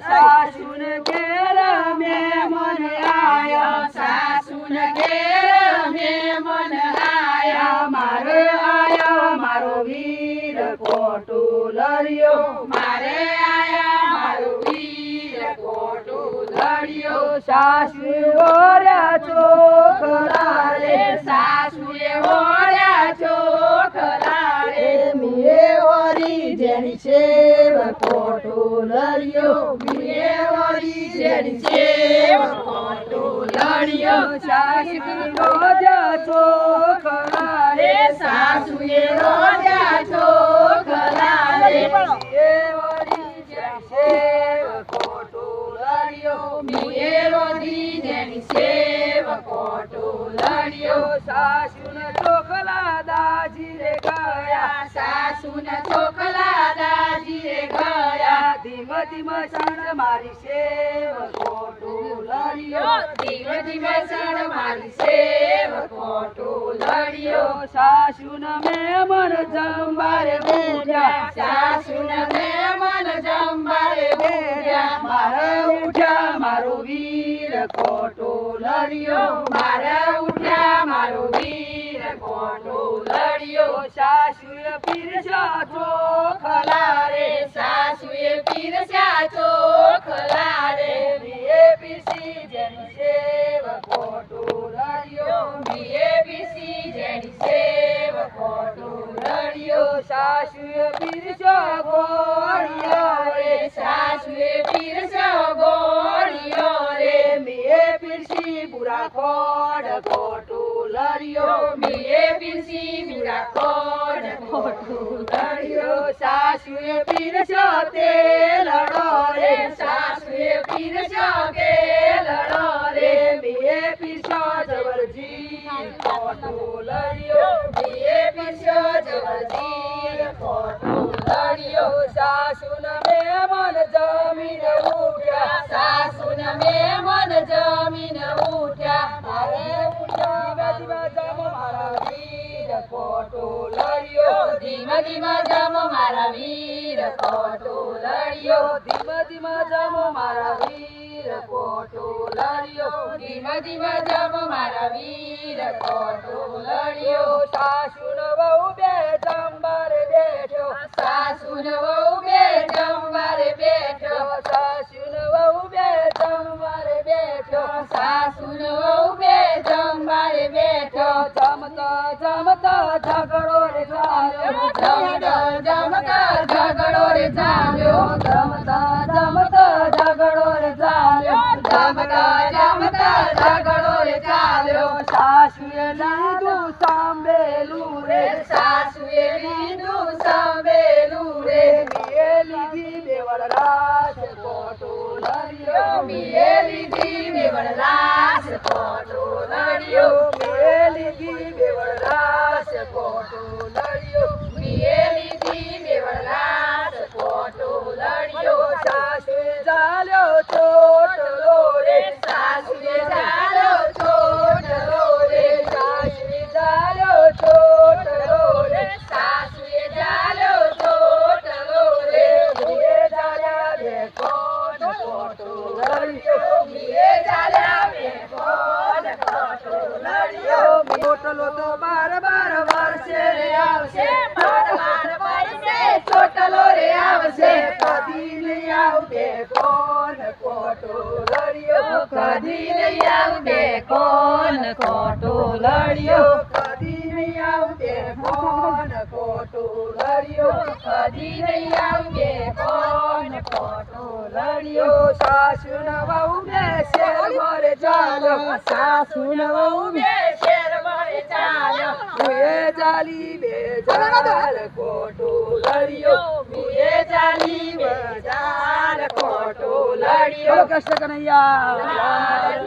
સાસુન ઘેર મહેમાન આયા સાસુન ઘેર મહેમાન આયા મારો વીર કોટુલરિયો મારે આયા મારો વીર કોટુલરિયો સાસુ ઓર્યા ચોખલા રે સાસુએ ઓર્યા ચોખલા રે મીએ ઓરી જેની સેવ કોટુલરિયો મીએ ઓરી જેની સેવ કોટુલરિયો સાસુ રોજ ચોખલા રે સાસુએ રોજા ચોખલા રે મીએ ઓરી જેની સેવ કોટુલરિયો મીએ રોજી જેની સેવ કોટુલરિયો સાસુને ચોખલા દાજી રે ગયા સાસુને ચોખલા દાજી રે ગયા ધીમ ધીમ સણ મારી સેવ કોટુલરિયો ધીમે ધીમે સણ મારી સેવ કોટુલરિયો સાસુન મહેમાન જમવારે બેઠા સાસુને મહેમાન જમવારે બોલ્યા મારે ઉઠ્યા મારો વીર કોટુલરિયો મારે ઉઠ્યા મારો વીર કોટુલરિયો સાસુએ પીરસ્યા ચોખલા રે સાસુએ પીરસ્યા ચોખલા રે મીએ પીરસી જેની સેવ કોટુલરિયો મીએ પીસી જેની સેવ કોટુલરિયો સાસુએ પીરસ્યા ગોળિયો રે સાસુએ પીરસ્યો ગોળિયો રે મીએ પીરસી બુરા ખોડ કોટુલરિયો મીએ પીરસી મીરા કોડ કોટુલરિયો સાસુએ પીરસ્યો તેલડો રે સાસુએ પીરસ્યો કેલડો રે મીએ પીરસ્યો જબરજી કોટુલરિયો મીએ પીરસ્યો જબરજી કોટુલરિયો સાસુન મહેમાન જમીને ઉઠ્યા સાસુને મહેમાન જમીને ઉઠ્યા મારે ઉઠ્યા ધીમે ધીમે જમ મારા વીર કોટુલરિયો ધીમે ધીમે જમ મારા વીર કોટુલરિયો ધીમે ધીમે જમ મારા વીર કોટુલરિયો ધીમે ધીમે જમ મારા વીર કોટુલરિયો સાસુન વહુ બે જમવારે બેઠો સાસુન વહુ બે જમવારે બેઠો સાસુન વહુ બે જમવારે બેઠો સાસુન વહુ બે જમવારે બેઠો જમતા જમતા ઝઘડો રે ચાલ્યો જમતા જમતા ઝઘડો રે ચાલ્યો જમતા જમતા ઝઘડો રે ચાલ્યો જમતા જમતા ઝઘડો રે ચાલ્યો સાસુએ લીધું સાંભળેલું રે સાસુએ લીધું સાંભળેલું રે મીએ લીધી બેવડ રાસ કોટુલરિયો મીએ લીધી બેવડ રાસ કોટુલરિયો મીએ લીધી બેવડ રાસ કોટુલરિયો મીએ લીધી બેવડ રાસ કોટુલરિયો સાસુએ ચાલ્યો ચોટલો રે સાસુએ ચાલ્યો ચોટલો રે સાસુએ ચાલ્યો ચોટલો રે સાસુએ ચાલ્યો ચોટલો રે મીએ ચાલ્યા બે કોટ કોટુલરિયો મીએ ચાલ્યા બે કોટ કોટુલરિયો ચોટલો તો બાર બાર વર્ષે રે આવશે બાર બાર વર્ષે ચોટલો રે આવશે કદી લઈ આવશે કોણ કોટુલરિયો કદી લઈ આવશે કોણ કોટુલરિયો કદી લઈ આવશે કોણ કોટુલરિયો કદી લઈ આવશે કોણ કોટુલરિયો સાસુન વહુ બે શેર મોરે ચાલો સાસુન વહુ બે શેર મારે ચાલ્યો મુએ ચાલી બેજાર કોટુલરિયો મુએ ચાલી બજાર કોટુલરિયો કૃષ્ણ કનૈયા